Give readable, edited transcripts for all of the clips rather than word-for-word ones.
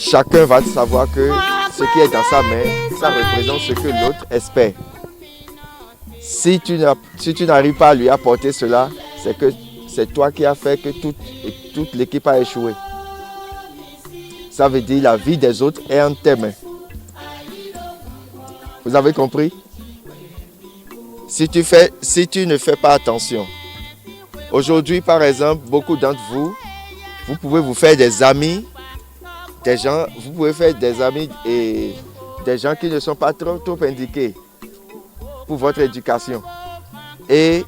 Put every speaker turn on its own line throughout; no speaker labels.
chacun va savoir que ce qui est dans sa main, ça représente ce que l'autre espère. Si tu n'arrives pas à lui apporter cela, c'est que c'est toi qui as fait que toute l'équipe a échoué. Ça veut dire la vie des autres est en tes mains. Vous avez compris? Si tu ne fais pas attention, aujourd'hui par exemple, beaucoup d'entre vous, vous pouvez vous faire des amis, vous pouvez faire des amis et des gens qui ne sont pas trop indiqués pour votre éducation. Et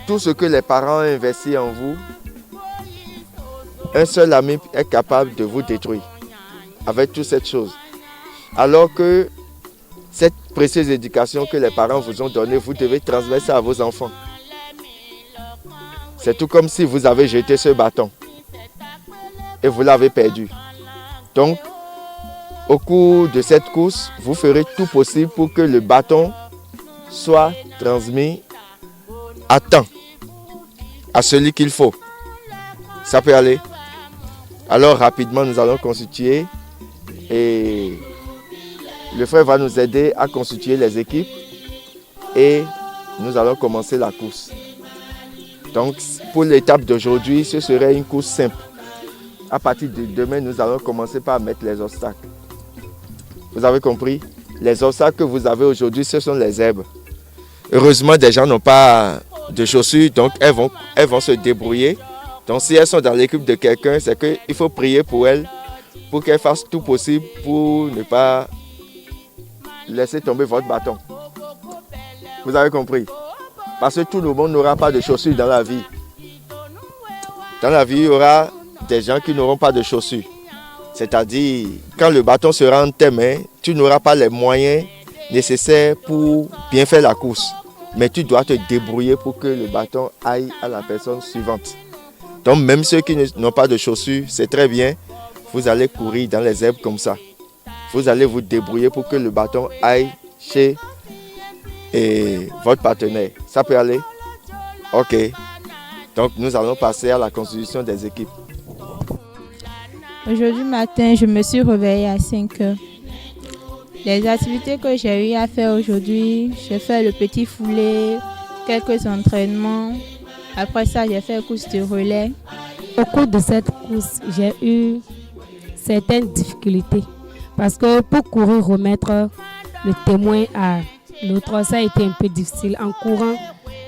tout ce que les parents ont investi en vous, un seul ami est capable de vous détruire avec toutes cette choses. Alors que cette précieuse éducation que les parents vous ont donnée, vous devez transmettre ça à vos enfants. C'est tout comme si vous avez jeté ce bâton et vous l'avez perdu. Donc, au cours de cette course, vous ferez tout possible pour que le bâton soit transmis à temps, à celui qu'il faut. Ça peut aller? Alors rapidement, nous allons constituer et le frère va nous aider à constituer les équipes et nous allons commencer la course. Donc, pour l'étape d'aujourd'hui, ce serait une course simple. À partir de demain, nous allons commencer par mettre les obstacles. Vous avez compris? Les obstacles que vous avez aujourd'hui, ce sont les herbes. Heureusement, des gens n'ont pas de chaussures, donc elles vont se débrouiller. Donc, si elles sont dans l'équipe de quelqu'un, c'est qu'il faut prier pour elles, pour qu'elles fassent tout possible pour ne pas laisser tomber votre bâton. Vous avez compris? Parce que tout le monde n'aura pas de chaussures dans la vie. Dans la vie, il y aura des gens qui n'auront pas de chaussures. C'est-à-dire, quand le bâton sera en tes mains, tu n'auras pas les moyens nécessaires pour bien faire la course. Mais tu dois te débrouiller pour que le bâton aille à la personne suivante. Donc, même ceux qui n'ont pas de chaussures, c'est très bien. Vous allez courir dans les herbes comme ça. Vous allez vous débrouiller pour que le bâton aille chez votre partenaire. Ça peut aller? Ok. Donc, nous allons passer à la constitution des équipes.
Aujourd'hui matin, je me suis réveillée à 5 heures. Les activités que j'ai eu à faire aujourd'hui, j'ai fait le petit foulé, quelques entraînements. Après ça, j'ai fait une course de relais.
Au cours de cette course, j'ai eu certaines difficultés. Parce que pour courir, remettre le témoin à l'autre, ça a été un peu difficile. En courant,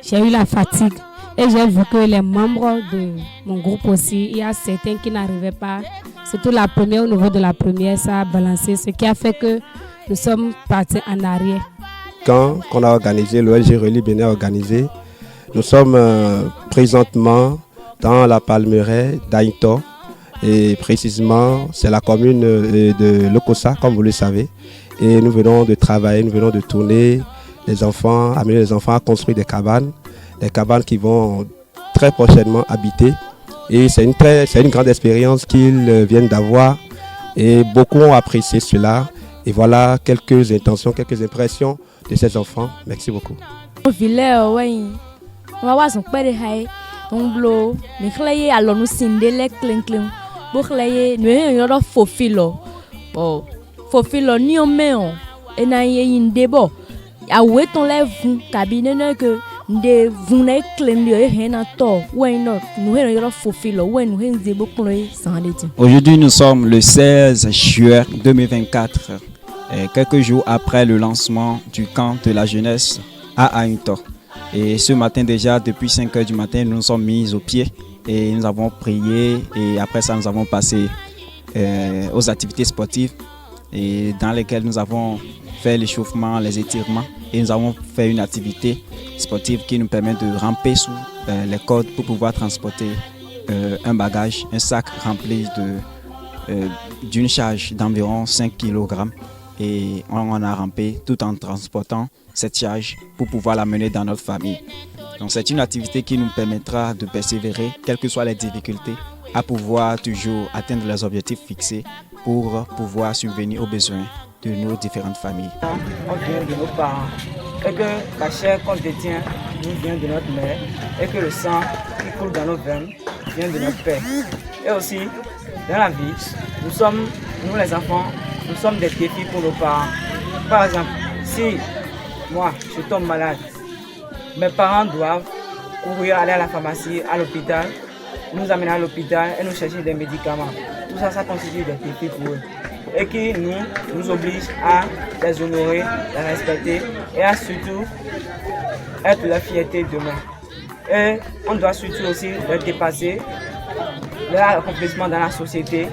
j'ai eu la fatigue. Et j'ai vu que les membres de mon groupe aussi, il y a certains qui n'arrivaient pas. Surtout la première, au niveau de la première, ça a balancé. Ce qui a fait que nous sommes partis en arrière.
Quand on a organisé, l'ONG Relie Bénin a organisé, nous sommes présentement dans la palmeraie d'Aïto. Et précisément, c'est la commune de Lokossa, comme vous le savez. Et nous venons de travailler, nous venons de tourner les enfants, amener les enfants à construire des cabanes qui vont très prochainement habiter. Et c'est une grande expérience qu'ils viennent d'avoir. Et beaucoup ont apprécié cela. Et voilà quelques intentions, quelques impressions de ces enfants. Merci beaucoup.
Aujourd'hui, nous sommes le 16 juillet 2024, quelques jours après le lancement du camp de la jeunesse à Aïnto. Et ce matin déjà, depuis 5 heures du matin, nous nous sommes mis au pied et nous avons prié. Et après ça, nous avons passé aux activités sportives et dans lesquelles nous avons fait l'échauffement, les étirements. Et nous avons fait une activité sportive qui nous permet de ramper sous les cordes pour pouvoir transporter un bagage, un sac rempli d'une charge d'environ 5 kg. Et on a rampé tout en transportant cette charge pour pouvoir l'amener dans notre famille. Donc c'est une activité qui nous permettra de persévérer, quelles que soient les difficultés, à pouvoir toujours atteindre les objectifs fixés pour pouvoir subvenir aux besoins de nos différentes familles.
On vient de nos parents et que la chair qu'on détient nous vient de notre mère et que le sang qui coule dans nos veines vient de notre père. Et aussi, dans la vie, nous sommes nous les enfants, nous sommes des défis pour nos parents. Par exemple, si moi je tombe malade, mes parents doivent courir, aller à la pharmacie, à l'hôpital, nous amener à l'hôpital et nous chercher des médicaments. Tout ça, ça constitue des défis pour eux. Et qui nous oblige à les honorer, les respecter et à surtout être la fierté demain. Et on doit surtout aussi les dépasser, leur accomplissement dans la société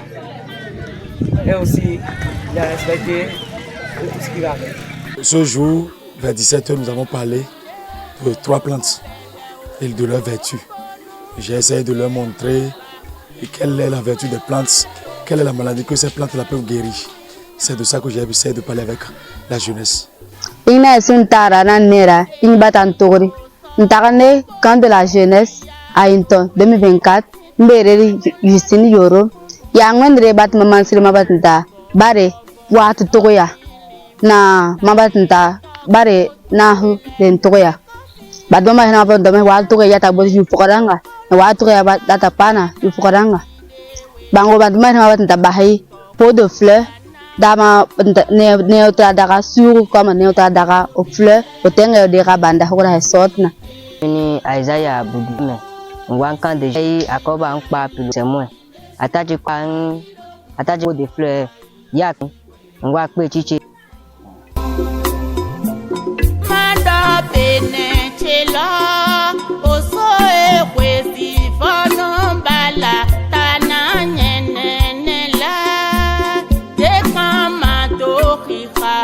et aussi les respecter de tout ce qui va avec.
Ce jour, vers 17h, nous avons parlé de 3 plantes et de leurs vertus. J'ai essayé de leur montrer quelle est la vertu des plantes, quelle est la maladie que ces plantes-là peuvent guérir. C'est de ça que j'ai essayé de parler avec la jeunesse.
Camp de la jeunesse à Ainto 2024, Mbéré Justine Yoro, Yangwendre bat maman sur mabatanta, bare, wat toya, na mabatanta, bare, nahu, den toya. Badoma na badoma wat toya tabo yu fukaranga, wat toya bat datapana yu fukaranga. Bango badoma na mabatanta bahi, pot de fleurs, dama neotra daga sur comme neotra daga aux fleurs, au tenga de rabanda hora sotna.
Ni Isaiah Budume, Wankan de Jay, Akoba en Papu, c'est moi. Attache des fleurs, Yak, on va couper chichi.
Manda penechela, oso e kwesi fono bala, tana nyenenela, dekama dokiha,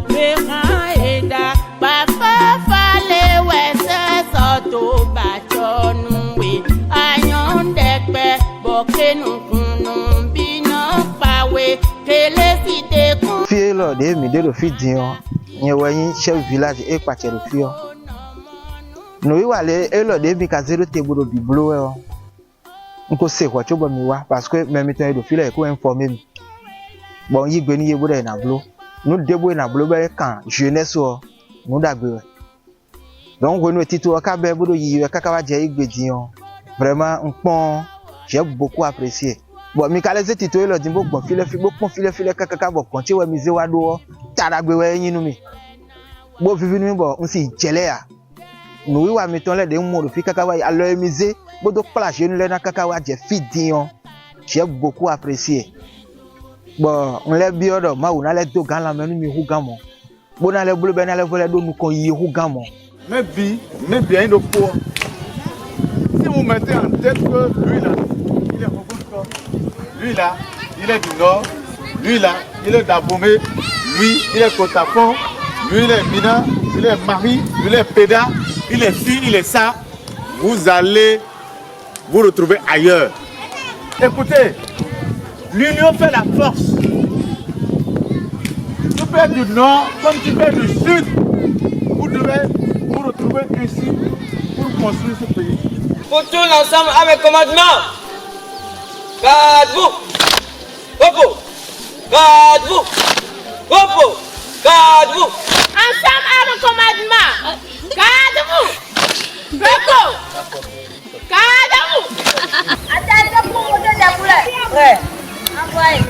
beka eda, bapa fale wese soto bachonwe, ayon dekbe, bokenu kunu bino pawe, kelesi deku.
Fielo de mi de lo fidion. Nyewenyi chef village e kwachero fio. No iwale elo de mi ka zero teburo biblo e o. Nko se kwa chobo mi wa parce que même temps do file ko informer mi. Bon yi gbe ni ye bude na blo. No debo na blo be kan jeunesse o. No dagbe. Donc we no titu o ka be budo yi we kaka wa je igbe dion. Vraiment npon j'ai beaucoup apprécié. Bon mi ka les titu elo dimbo pon file kaka bo kon che we mi ze wa do taragbe we yin nu mi. Bo vivi nu mi bo nsi jele ya. No wi wa mi ton le de mo do fi kaka wa alo emize bo do plage nu le na kaka wa je fidion. J'ai beaucoup apprécié. Bon on le bi odo ma wo na le do gan la menu mi hu gan mo. Bo na le bulu be na le vole do nu kon yi hu gan mo.
Mais bien de pour. Si vous mettez en tête que lui là, il est Robusto, lui là, il est du nord, lui là, il est d'Abomé, lui, il est Kotafon, lui, il est Mina, il est Marie, lui, il est Péda, il est ci, il est ça. Vous allez vous retrouver ailleurs. Écoutez, l'union fait la force. Tu peux être du nord comme tu peux être du sud. Vous devez vous retrouver ici pour construire ce pays.
Pour tous ensemble avec commandement. Garde-vous. Repos. Garde-vous. Repos. Garde-vous.
Ensemble avec commandement. Garde-vous. Repos. Garde-vous.
Attendez pour monter des poulets. Ouais. Envoyez.